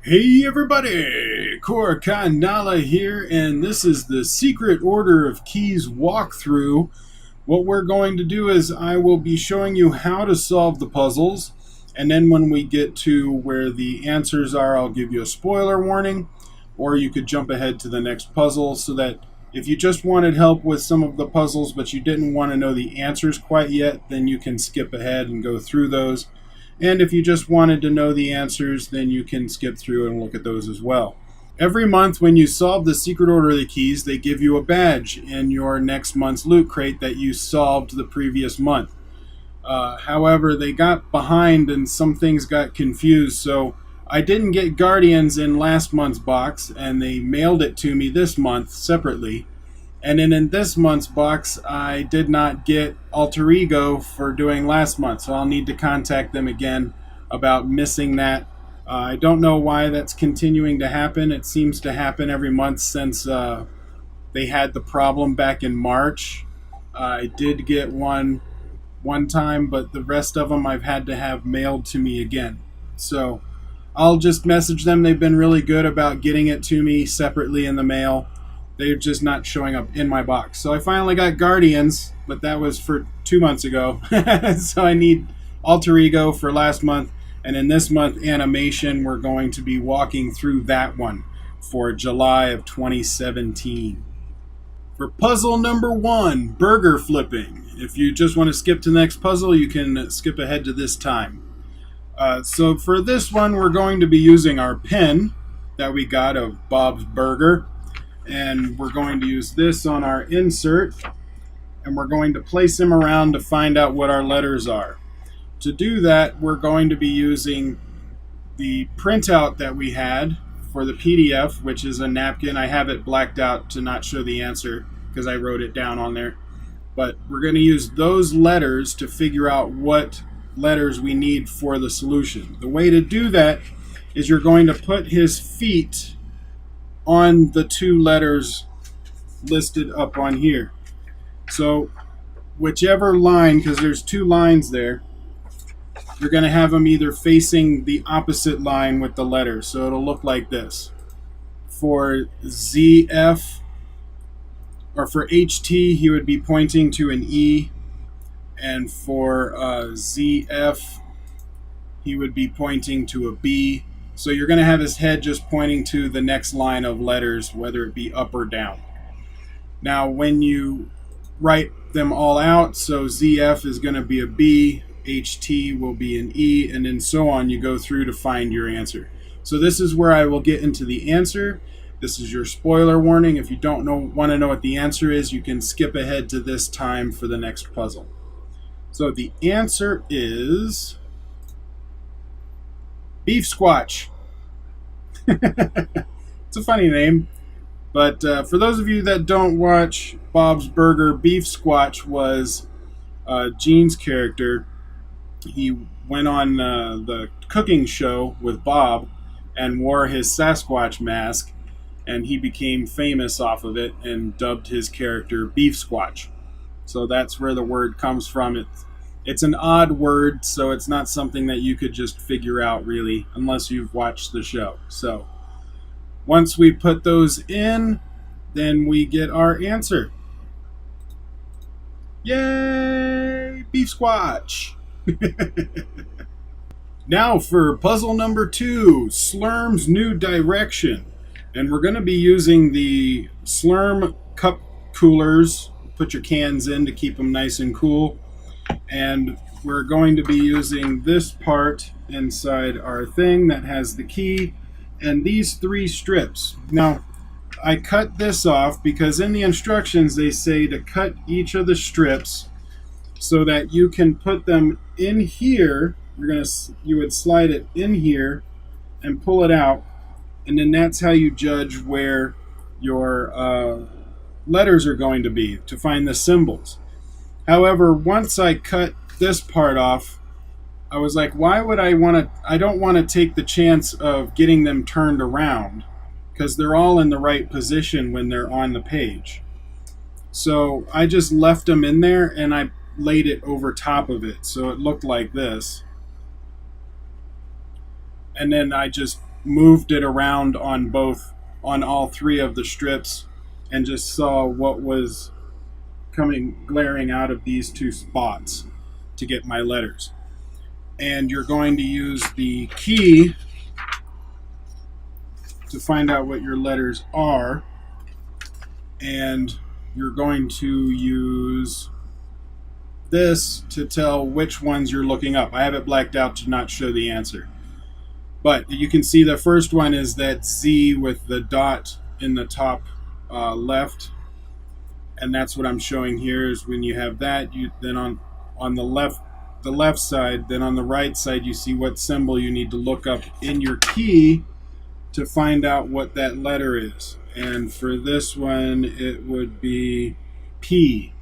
Hey everybody, Korakan Nala here, and this is the Secret Order of Keys walkthrough. What we're going to do is I will be showing you how to solve the puzzles, and then when we get to where the answers are, I'll give you a spoiler warning, or you could jump ahead to the next puzzle, so that if you just wanted help with some of the puzzles but you didn't want to know the answers quite yet, then you can skip ahead and go through those. And if you just wanted to know the answers, then you can skip through and look at those as well. Every month when you solve the Secret Order of the Keys, they give you a badge in your next month's loot crate that you solved the previous month. However, they got behind and some things got confused, so I didn't get Guardians in last month's box, and they mailed it to me this month separately. And then in this month's box, I did not get Alter Ego for doing last month, so I'll need to contact them again about missing that. I don't know why that's continuing to happen. It seems to happen every month since they had the problem back in March. I did get one time, but the rest of them I've had to have mailed to me again. So I'll just message them. They've been really good about getting it to me separately in the mail. They're just not showing up in my box. So I finally got Guardians, but that was for 2 months ago. So I need Alter Ego for last month. And in this month, Animation, we're going to be walking through that one for July of 2017. For puzzle number 1, burger flipping. If you just want to skip to the next puzzle, you can skip ahead to this time. So for this one, we're going to be using our pen that we got of Bob's Burger. And we're going to use this on our insert, and we're going to place him around to find out what our letters are. To do that, we're going to be using the printout that we had for the PDF, which is a napkin. I have it blacked out to not show the answer because I wrote it down on there. But we're going to use those letters to figure out what letters we need for the solution. The way to do that is you're going to put his feet on the 2 letters listed up on here. So whichever line, because there's 2 lines there, you're going to have them either facing the opposite line with the letters. So it'll look like this. For ZF, or for HT, he would be pointing to an E. And for ZF, he would be pointing to a B. So you're going to have his head just pointing to the next line of letters, whether it be up or down. Now, when you write them all out, so ZF is going to be a B, HT will be an E, and then so on, you go through to find your answer. So this is where I will get into the answer. This is your spoiler warning. If you don't want to know what the answer is, you can skip ahead to this time for the next puzzle. So the answer is Beef Squatch. It's a funny name. But for those of you that don't watch Bob's Burger, Beef Squatch was Gene's character. He went on the cooking show with Bob and wore his Sasquatch mask, and he became famous off of it and dubbed his character Beef Squatch. So that's where the word comes from. It's an odd word, so it's not something that you could just figure out, really, unless you've watched the show. So once we put those in, then we get our answer. Yay! Beef Squatch! Now for puzzle number 2, Slurm's New Direction. And we're going to be using the Slurm cup coolers. Put your cans in to keep them nice and cool. And we're going to be using this part inside our thing that has the key and these 3 strips. Now, I cut this off because in the instructions they say to cut each of the strips so that you can put them in here. You would slide it in here and pull it out, and then that's how you judge where your letters are going to be to find the symbols. However, once I cut this part off, I was like, why would I don't want to take the chance of getting them turned around, because they're all in the right position when they're on the page. So I just left them in there and I laid it over top of it so it looked like this. And then I just moved it around on all three of the strips and just saw what was glaring out of these two spots to get my letters. And you're going to use the key to find out what your letters are, and you're going to use this to tell which ones you're looking up. I have it blacked out to not show the answer. But you can see the first one is that Z with the dot in the top left. And that's what I'm showing here is when you have that, you then on the left side, then on the right side you see what symbol you need to look up in your key to find out what that letter is. And for this one it would be P.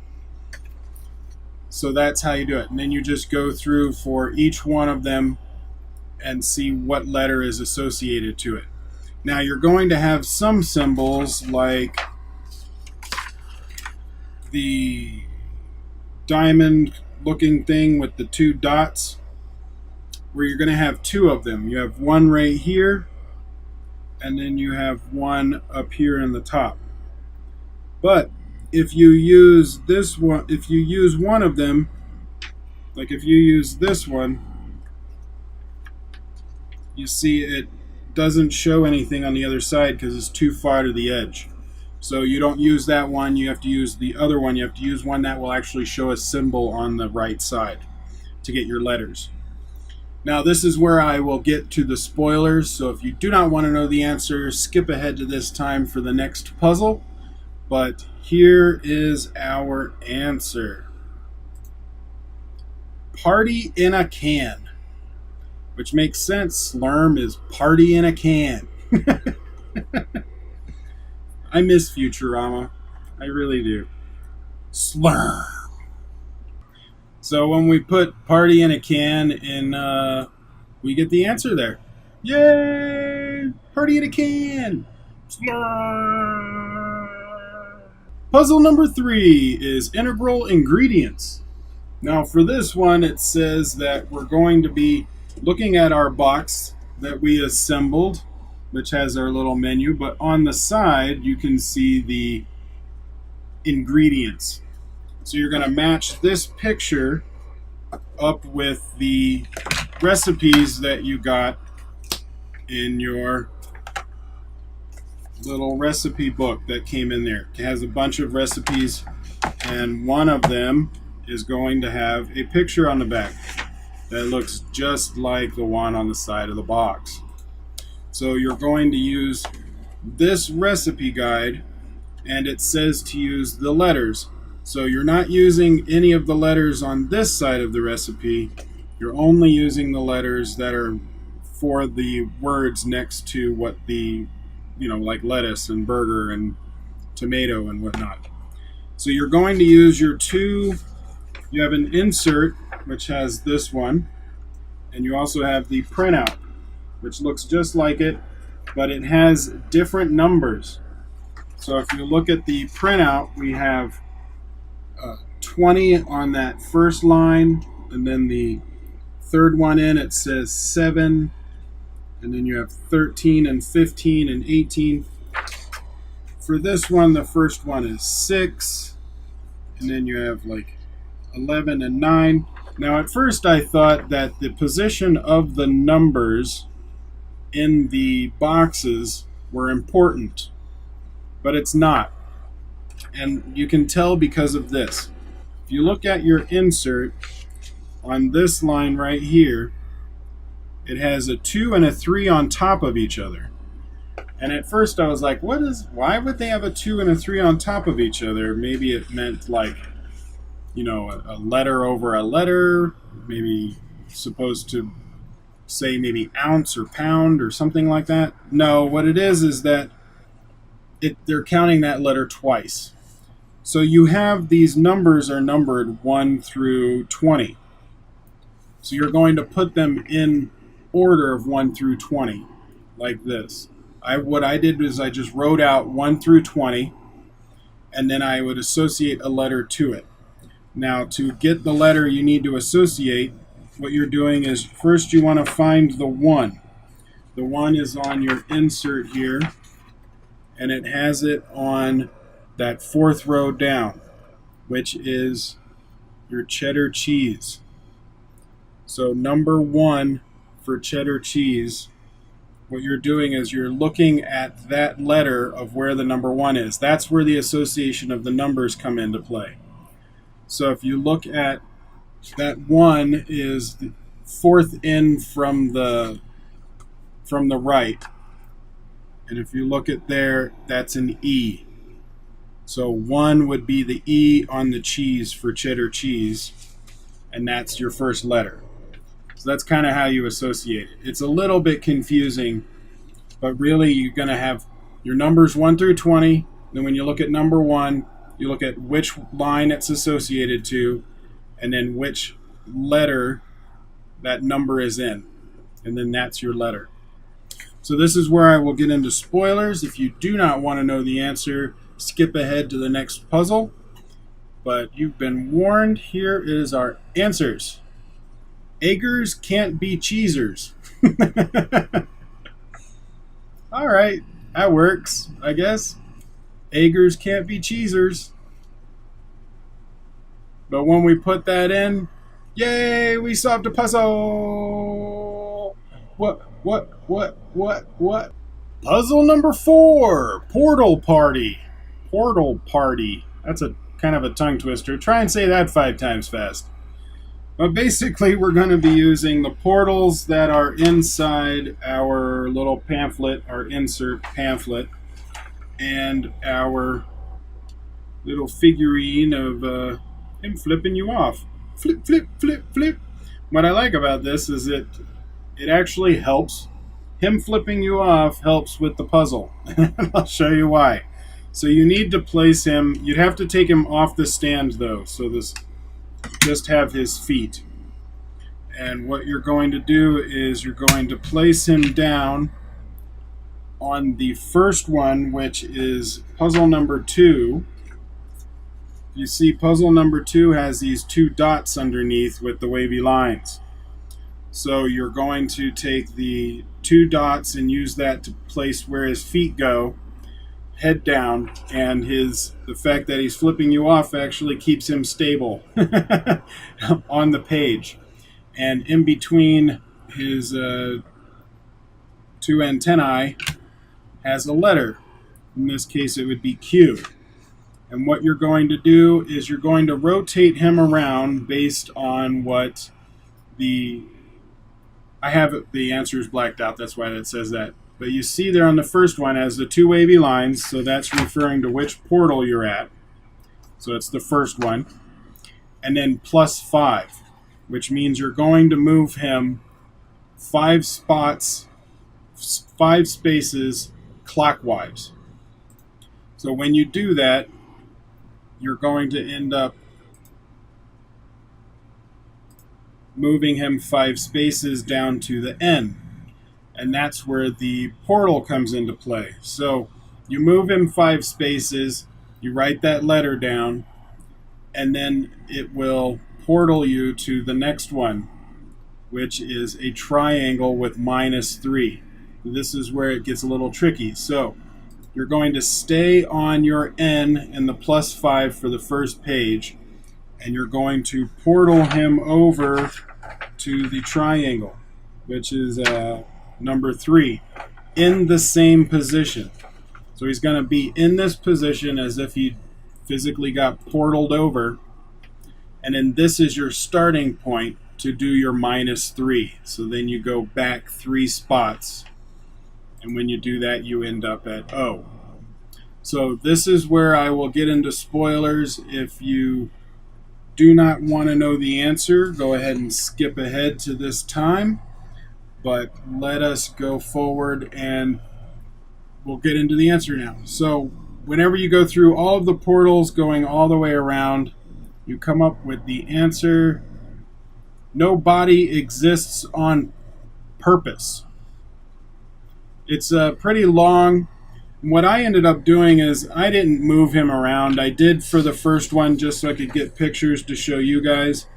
So that's how you do it. And then you just go through for each one of them and see what letter is associated to it. Now you're going to have some symbols like the diamond looking thing with the two dots, where you're going to have two of them. You have one right here, and then you have one up here in the top. But if you use this one, if you use one of them, like if you use this one, you see it doesn't show anything on the other side because it's too far to the edge. So you don't use that one, you have to use the other one. You have to use one that will actually show a symbol on the right side to get your letters. Now this is where I will get to the spoilers, so if you do not want to know the answer, skip ahead to this time for the next puzzle. But here is our answer. Party in a can. Which makes sense. Slurm is party in a can. I miss Futurama. I really do. Slurm. So when we put party in a can in, we get the answer there. Yay! Party in a can. Slurm. Puzzle number 3 is integral ingredients. Now for this one, it says that we're going to be looking at our box that we assembled, which has our little menu, but on the side you can see the ingredients. So you're going to match this picture up with the recipes that you got in your little recipe book that came in there. It has a bunch of recipes, and one of them is going to have a picture on the back that looks just like the one on the side of the box. So you're going to use this recipe guide, and it says to use the letters. So you're not using any of the letters on this side of the recipe. You're only using the letters that are for the words next to what the, like lettuce and burger and tomato and whatnot. So you're going to use your two, you have an insert, which has this one, and you also have the printout, which looks just like it, but it has different numbers. So if you look at the printout, we have 20 on that first line, and then the third one in, it says 7, and then you have 13 and 15 and 18. For this one, the first one is 6, and then you have like 11 and 9. Now at first I thought that the position of the numbers in the boxes were important, but it's not. And you can tell because of this. If you look at your insert on this line right here, it has a 2 and a 3 on top of each other. And at first I was like, why would they have a 2 and a 3 on top of each other? Maybe it meant like, a letter over a letter, maybe supposed to say maybe ounce or pound or something like that. No, what it is that they're counting that letter twice. So you have these numbers are numbered 1 through 20. So you're going to put them in order of 1 through 20, like this. What I did was I just wrote out 1 through 20, and then I would associate a letter to it. Now, to get the letter you need to associate, what you're doing is first you want to find the 1. The 1 is on your insert here, and it has it on that 4th row down, which is your cheddar cheese. So number 1 for cheddar cheese, what you're doing is you're looking at that letter of where the number 1 is. That's where the association of the numbers come into play. So if you look at that 1 is the 4th in from the right. And if you look at there, that's an E. So 1 would be the E on the cheese for cheddar cheese, and that's your first letter. So that's kind of how you associate it. It's a little bit confusing, but really you're going to have your numbers 1 through 20. Then when you look at number 1, you look at which line it's associated to, and then which letter that number is in. And then that's your letter. So this is where I will get into spoilers. If you do not want to know the answer, skip ahead to the next puzzle. But you've been warned. Here is our answers. Eggers can't be cheesers. All right, that works, I guess. Eggers can't be cheesers. But when we put that in, yay, we solved a puzzle. What? Puzzle number 4, Portal Party. Portal Party. That's a kind of a tongue twister. Try and say that 5 times fast. But basically, we're going to be using the portals that are inside our little pamphlet, our insert pamphlet, and our little figurine of him flipping you off. Flip, flip, flip, flip. What I like about this is it actually helps. Him flipping you off helps with the puzzle. I'll show you why. So you need to place him. You'd have to take him off the stand, though. So this just have his feet. And what you're going to do is you're going to place him down on the first one, which is puzzle number 2. You see puzzle number 2 has these 2 dots underneath with the wavy lines. So you're going to take the 2 dots and use that to place where his feet go, head down, and the fact that he's flipping you off actually keeps him stable on the page. And in between his 2 antennae has a letter. In this case, it would be Q. And what you're going to do is you're going to rotate him around based on what I have the answers blacked out, that's why it says that. But you see there on the first one as the 2 wavy lines, so that's referring to which portal you're at. So it's the first one. And then +5, which means you're going to move him 5 spots, 5 spaces clockwise. So when you do that, you're going to end up moving him 5 spaces down to the end. And that's where the portal comes into play. So you move him 5 spaces, you write that letter down, and then it will portal you to the next one, which is a triangle with -3. This is where it gets a little tricky. So you're going to stay on your N in the +5 for the first page, and you're going to portal him over to the triangle, which is number 3, in the same position. So he's going to be in this position as if he physically got portaled over, and then this is your starting point to do your -3. So then you go back 3 spots, and when you do that, you end up at O. So this is where I will get into spoilers. If you do not want to know the answer, go ahead and skip ahead to this time. But let us go forward and we'll get into the answer now. So whenever you go through all of the portals going all the way around, you come up with the answer. No body exists on purpose. It's pretty long. What I ended up doing is I didn't move him around. I did for the first one just so I could get pictures to show you guys.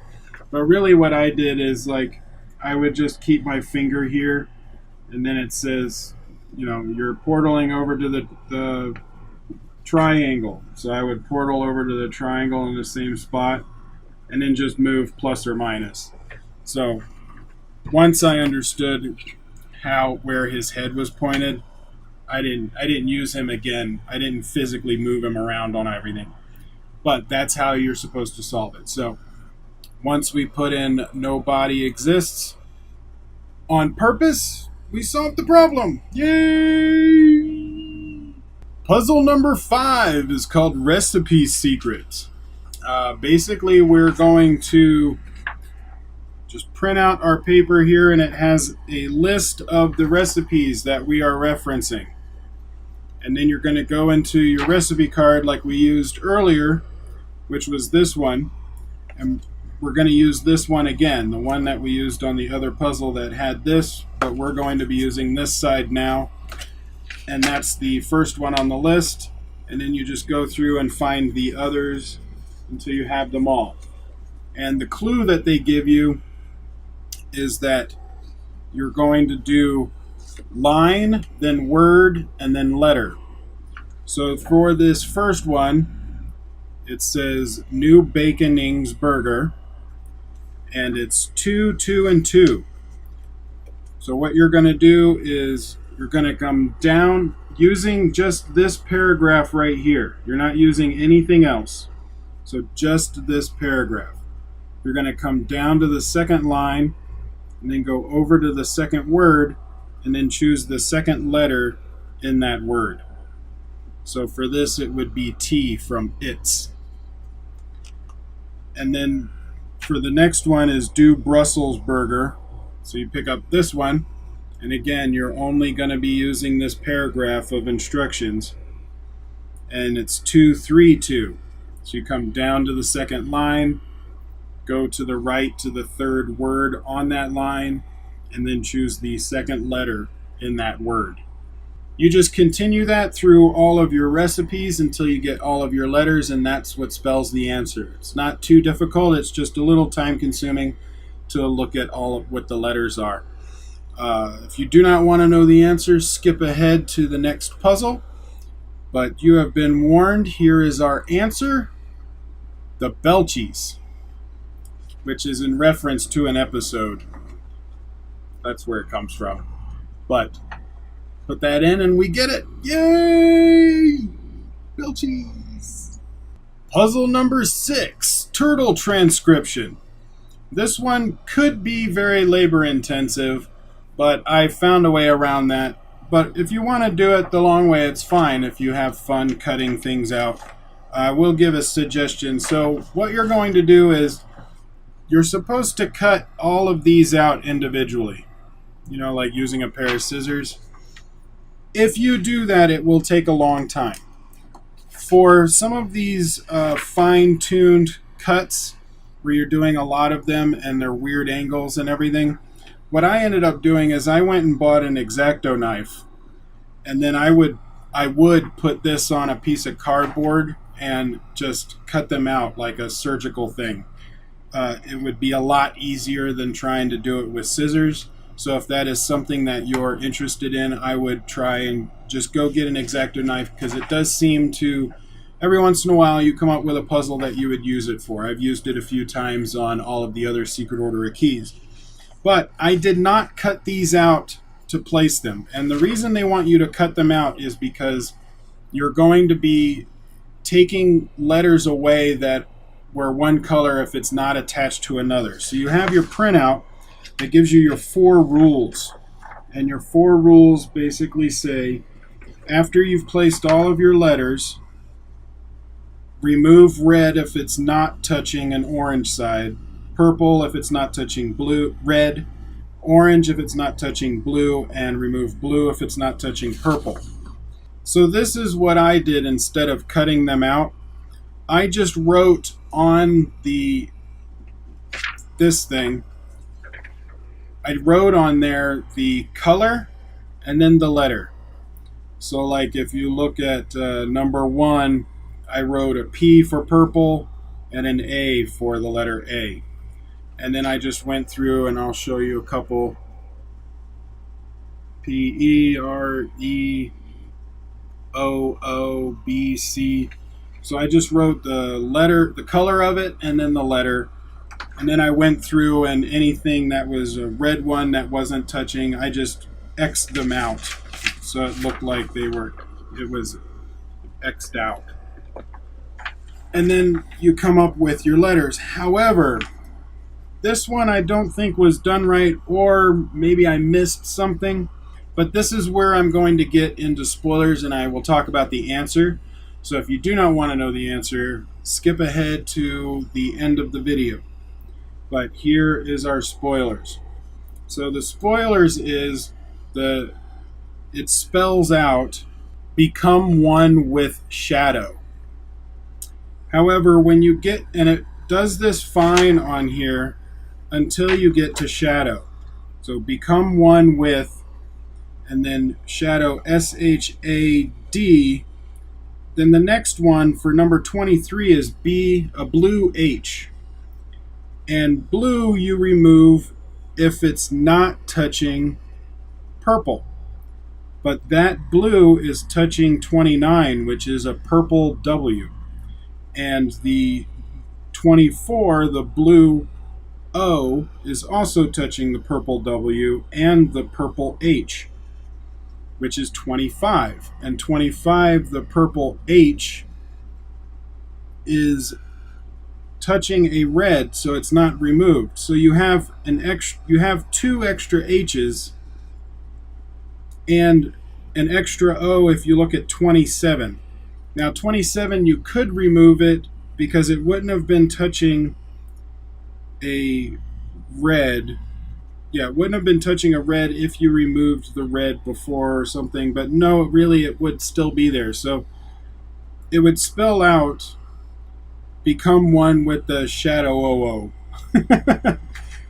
But really what I did is I would just keep my finger here and then it says, you're portaling over to the triangle. So I would portal over to the triangle in the same spot, and then just move plus or minus. So once I understood where his head was pointed, I didn't use him again. I didn't physically move him around on everything. But that's how you're supposed to solve it. So once we put in nobody exists on purpose, we solved the problem. Yay! Puzzle number 5 is called Recipe Secret. Basically, we're going to just print out our paper here, and it has a list of the recipes that we are referencing. And then you're going to go into your recipe card like we used earlier, which was this one. And we're going to use this one again, the one that we used on the other puzzle that had this, but we're going to be using this side now. And that's the first one on the list. And then you just go through and find the others until you have them all. And the clue that they give you is that you're going to do line, then word, and then letter. So for this first one, it says New Baconings Burger, and it's 2, 2, and 2. So what you're going to do is you're going to come down using just this paragraph right here. You're not using anything else. So just this paragraph. You're going to come down to the second line and then go over to the second word and then choose the second letter in that word. So for this, it would be T from its. And then for the next one is do Brussels burger. So you pick up this one, and again, you're only going to be using this paragraph of instructions, and it's 2, 3, 2. So you come down to the second line, go to the right to the third word on that line, and then choose the second letter in that word. You just continue that through all of your recipes until you get all of your letters, and that's what spells the answer. It's not too difficult. It's just a little time consuming to look at all of what the letters are. If you do not want to know the answer, skip ahead to the next puzzle. But you have been warned. Here is our answer. The Belchies, which is in reference to an episode. That's where it comes from. But put that in and we get it. Yay! Belchies. Puzzle number 6, turtle transcription. This one could be very labor intensive, but I found a way around that. But if you want to do it the long way, it's fine if you have fun cutting things out. I will give a suggestion. So what you're going to do is you're supposed to cut all of these out individually. Like using a pair of scissors. If you do that, it will take a long time. For some of these fine-tuned cuts, where you're doing a lot of them and they're weird angles and everything, what I ended up doing is I went and bought an X-Acto knife, and then I would put this on a piece of cardboard and just cut them out like a surgical thing. It would be a lot easier than trying to do it with scissors. So if that is something that you're interested in, I would try and just go get an X-Acto knife, because it does seem to, every once in a while, you come up with a puzzle that you would use it for. I've used it a few times on all of the other Secret Order of Keys. But I did not cut these out to place them. And the reason they want you to cut them out is because you're going to be taking letters away that were one color if it's not attached to another. So you have your printout that gives you your 4 rules. And your 4 rules basically say, after you've placed all of your letters, remove red if it's not touching an orange side, purple if it's not touching blue, red, orange if it's not touching blue, and remove blue if it's not touching purple. So this is what I did instead of cutting them out. I just wrote on this thing, I wrote on there the color and then the letter. So like if you look at number 1, I wrote a P for purple and an A for the letter A. And then I just went through, and I'll show you a couple Preroobc. So I just wrote the letter, the color of it, and then the letter. And then I went through, and anything that was a red one that wasn't touching, I just X'd them out. So it looked like it was X'd out. And then you come up with your letters. However, this one I don't think was done right, or maybe I missed something. But this is where I'm going to get into spoilers, and I will talk about the answer. So if you do not want to know the answer, skip ahead to the end of the video. But here is our spoilers. So the spoilers is it spells out become one with shadow. However, when you get, and it does this fine on here until you get to shadow. So become one with, and then shadow, SHAD. Then the next one for number 23 is B, a blue H. And blue you remove if it's not touching purple. But that blue is touching 29, which is a purple W. And the 24, the blue O, is also touching the purple W and the purple H, which is 25. And 25, the purple H, is touching a red, so it's not removed. So you have two extra H's and an extra O if you look at 27. Now 27, you could remove it because it wouldn't have been touching a red. Yeah, it wouldn't have been touching a red if you removed the red before or something, but no, really it would still be there. So it would spell out become one with the shadow OO.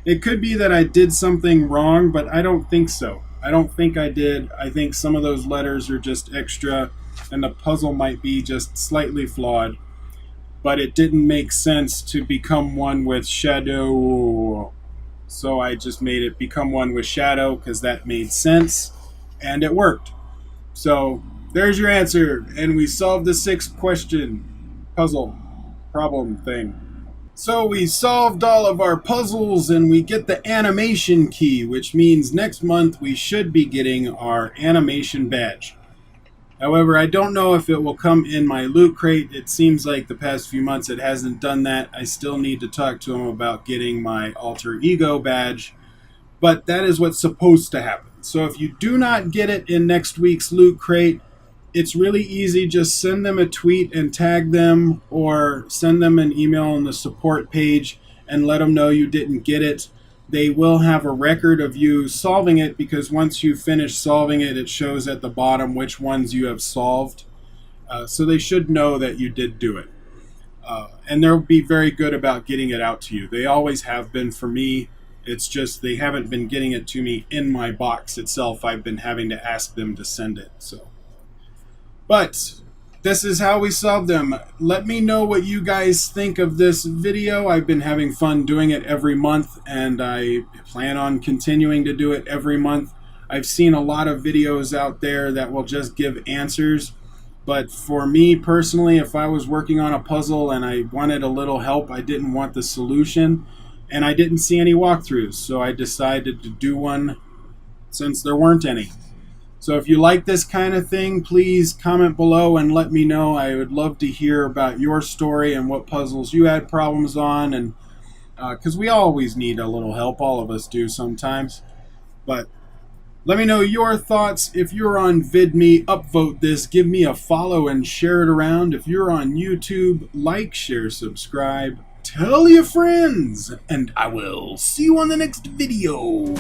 It could be that I did something wrong, but I don't think so. I don't think I did. I think some of those letters are just extra, and the puzzle might be just slightly flawed. But it didn't make sense to become one with shadow. So I just made it become one with shadow because that made sense, and it worked. So there's your answer, and we solved the 6th question puzzle problem thing. So we solved all of our puzzles, and we get the animation key, which means next month we should be getting our animation badge. However, I don't know if it will come in my loot crate. It seems like the past few months it hasn't done that. I still need to talk to him about getting my alter ego badge, but that is what's supposed to happen. So if you do not get it in next week's loot crate, it's really easy. Just send them a tweet and tag them, or send them an email on the support page and let them know you didn't get it. They will have a record of you solving it, because once you finish solving it, it shows at the bottom which ones you have solved. So they should know that you did do it. And they'll be very good about getting it out to you. They always have been for me. It's just they haven't been getting it to me in my box itself. I've been having to ask them to send it. But this is how we solve them. Let me know what you guys think of this video. I've been having fun doing it every month, and I plan on continuing to do it every month. I've seen a lot of videos out there that will just give answers, but for me personally, if I was working on a puzzle and I wanted a little help, I didn't want the solution, and I didn't see any walkthroughs, so I decided to do one since there weren't any. So if you like this kind of thing, please comment below and let me know. I would love to hear about your story and what puzzles you had problems on, and because we always need a little help. All of us do sometimes. But let me know your thoughts. If you're on VidMe, upvote this, give me a follow, and share it around. If you're on YouTube, like, share, subscribe, tell your friends, and I will see you on the next video.